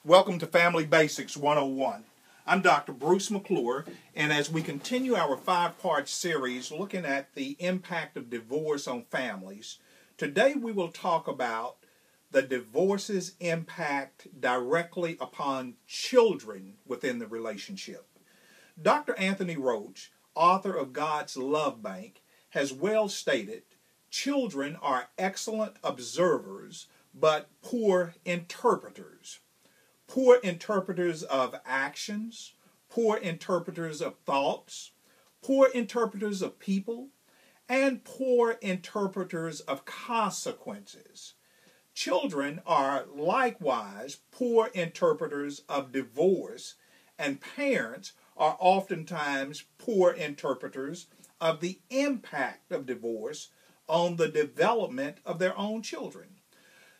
Welcome to Family Basics 101. I'm Dr. Bruce McClure, and as we continue our 5-part series looking at the impact of divorce on families, today we will talk about the divorce's impact directly upon children within the relationship. Dr. Anthony Roach, author of God's Love Bank, has well stated, children are excellent observers, but poor interpreters. Poor interpreters of actions, poor interpreters of thoughts, poor interpreters of people, and poor interpreters of consequences. Children are likewise poor interpreters of divorce, and parents are oftentimes poor interpreters of the impact of divorce on the development of their own children.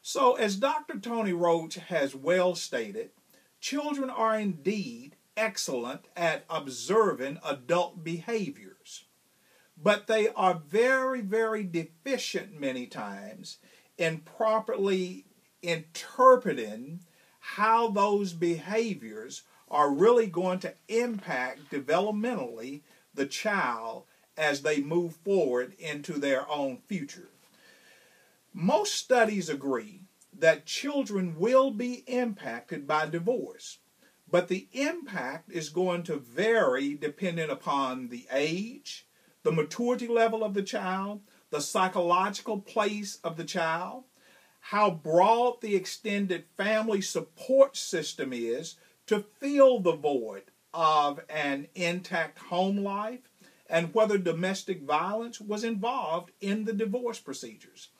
So, as Dr. Tony Roach has well stated, children are indeed excellent at observing adult behaviors, but they are very, very deficient many times in properly interpreting how those behaviors are really going to impact developmentally the child as they move forward into their own future. Most studies agree that children will be impacted by divorce, but the impact is going to vary depending upon the age, the maturity level of the child, the psychological place of the child, how broad the extended family support system is to fill the void of an intact home life, and whether domestic violence was involved in the divorce procedures.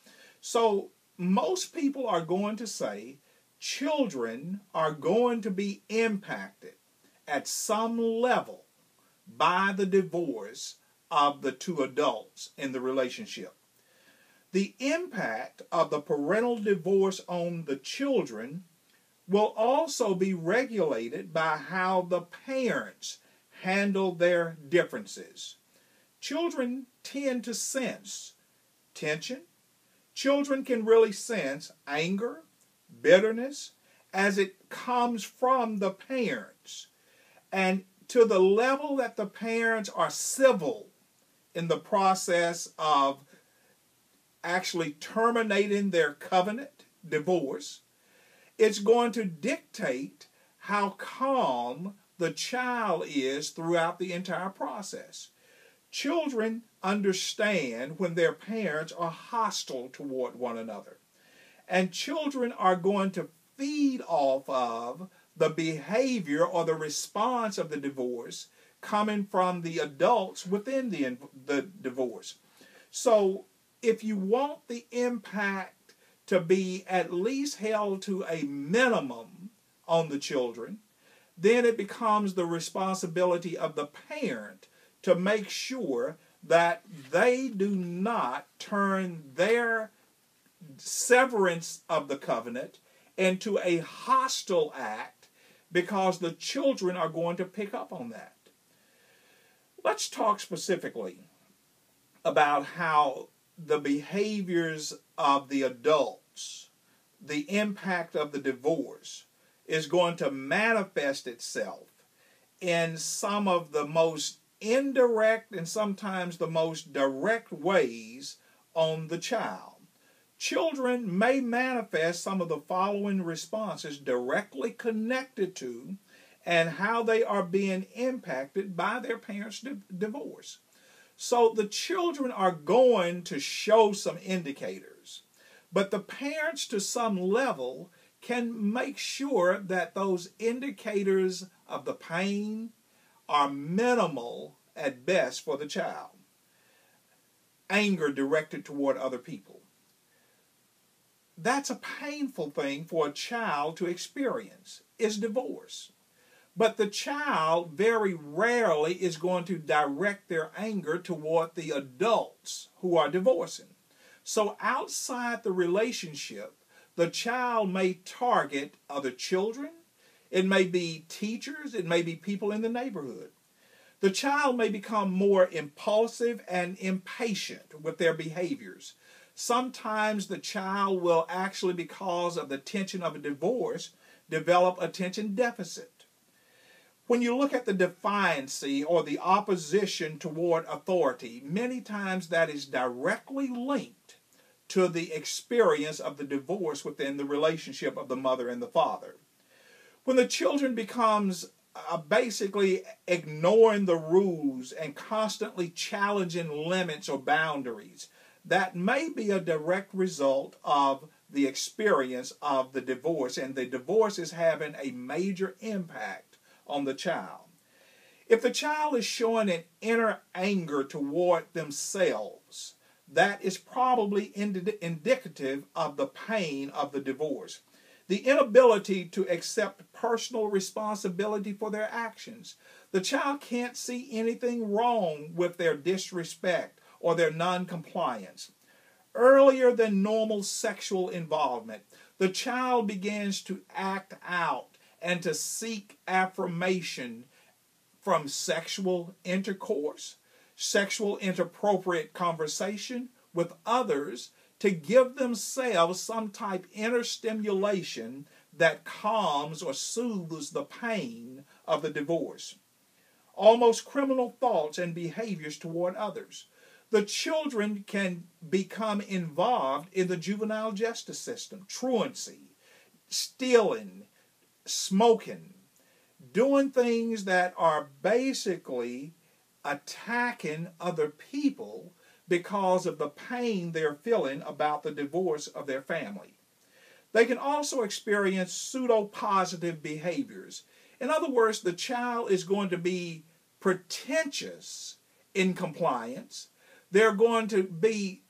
So most people are going to say children are going to be impacted at some level by the divorce of the two adults in the relationship. The impact of the parental divorce on the children will also be regulated by how the parents handle their differences. Children tend to sense tension. Children can really sense anger, bitterness, as it comes from the parents. And to the level that the parents are civil in the process of actually terminating their covenant, divorce, it's going to dictate how calm the child is throughout the entire process. Children understand when their parents are hostile toward one another. And children are going to feed off of the behavior or the response of the divorce coming from the adults within the divorce. So if you want the impact to be at least held to a minimum on the children, then it becomes the responsibility of the parent to make sure that they do not turn their severance of the covenant into a hostile act, because the children are going to pick up on that. Let's talk specifically about how the behaviors of the adults, the impact of the divorce, is going to manifest itself in some of the most indirect and sometimes the most direct ways on the child. Children may manifest some of the following responses directly connected to and how they are being impacted by their parents' divorce. So the children are going to show some indicators, but the parents to some level can make sure that those indicators of the pain are minimal at best for the child. Anger directed toward other people. That's a painful thing for a child to experience, is divorce. But the child very rarely is going to direct their anger toward the adults who are divorcing. So outside the relationship, the child may target other children. It may be teachers. It may be people in the neighborhood. The child may become more impulsive and impatient with their behaviors. Sometimes the child will actually, because of the tension of a divorce, develop attention deficit. When you look at the defiancy or the opposition toward authority, many times that is directly linked to the experience of the divorce within the relationship of the mother and the father. When the children becomes basically ignoring the rules and constantly challenging limits or boundaries, that may be a direct result of the experience of the divorce, and the divorce is having a major impact on the child. If the child is showing an inner anger toward themselves, that is probably indicative of the pain of the divorce. The inability to accept personal responsibility for their actions. The child can't see anything wrong with their disrespect or their non-compliance. Earlier than normal sexual involvement, the child begins to act out and to seek affirmation from sexual intercourse, sexual inappropriate conversation with others, to give themselves some type of inner stimulation that calms or soothes the pain of the divorce. Almost criminal thoughts and behaviors toward others. The children can become involved in the juvenile justice system, truancy, stealing, smoking, doing things that are basically attacking other people because of the pain they're feeling about the divorce of their family. They can also experience pseudo-positive behaviors. In other words, the child is going to be pretentious in compliance. They're going to be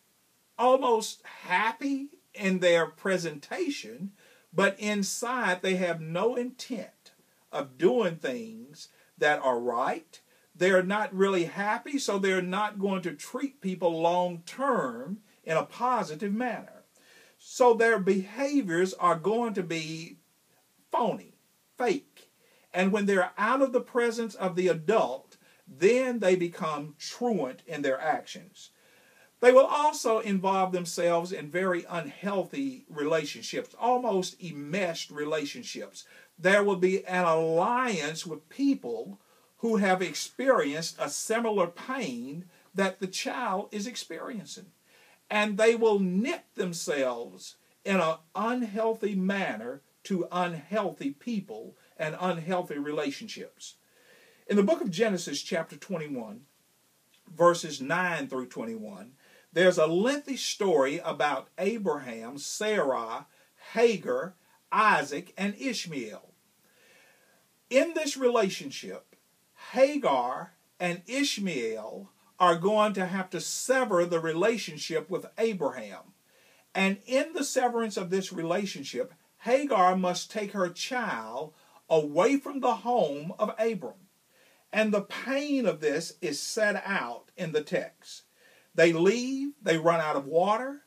almost happy in their presentation, but inside they have no intent of doing things that are right. They're not really happy, so they're not going to treat people long term in a positive manner. So their behaviors are going to be phony, fake. And when they're out of the presence of the adult, then they become truant in their actions. They will also involve themselves in very unhealthy relationships, almost enmeshed relationships. There will be an alliance with people who have experienced a similar pain that the child is experiencing. And they will knit themselves in an unhealthy manner to unhealthy people and unhealthy relationships. In the book of Genesis, chapter 21, verses 9 through 21, there's a lengthy story about Abraham, Sarah, Hagar, Isaac, and Ishmael. In this relationship, Hagar and Ishmael are going to have to sever the relationship with Abraham. And in the severance of this relationship, Hagar must take her child away from the home of Abram. And the pain of this is set out in the text. They leave, they run out of water.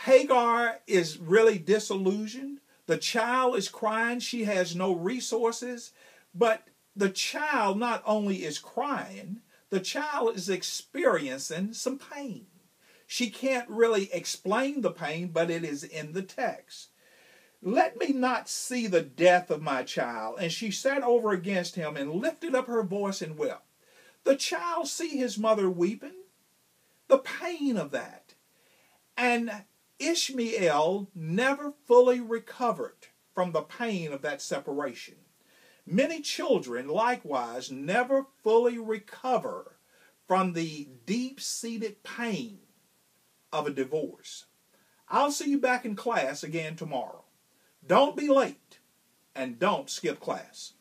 Hagar is really disillusioned. The child is crying, she has no resources, but the child not only is crying, the child is experiencing some pain. She can't really explain the pain, but it is in the text. Let me not see the death of my child. And she sat over against him and lifted up her voice and wept. The child see his mother weeping, the pain of that. And Ishmael never fully recovered from the pain of that separation. Many children, likewise, never fully recover from the deep-seated pain of a divorce. I'll see you back in class again tomorrow. Don't be late, and don't skip class.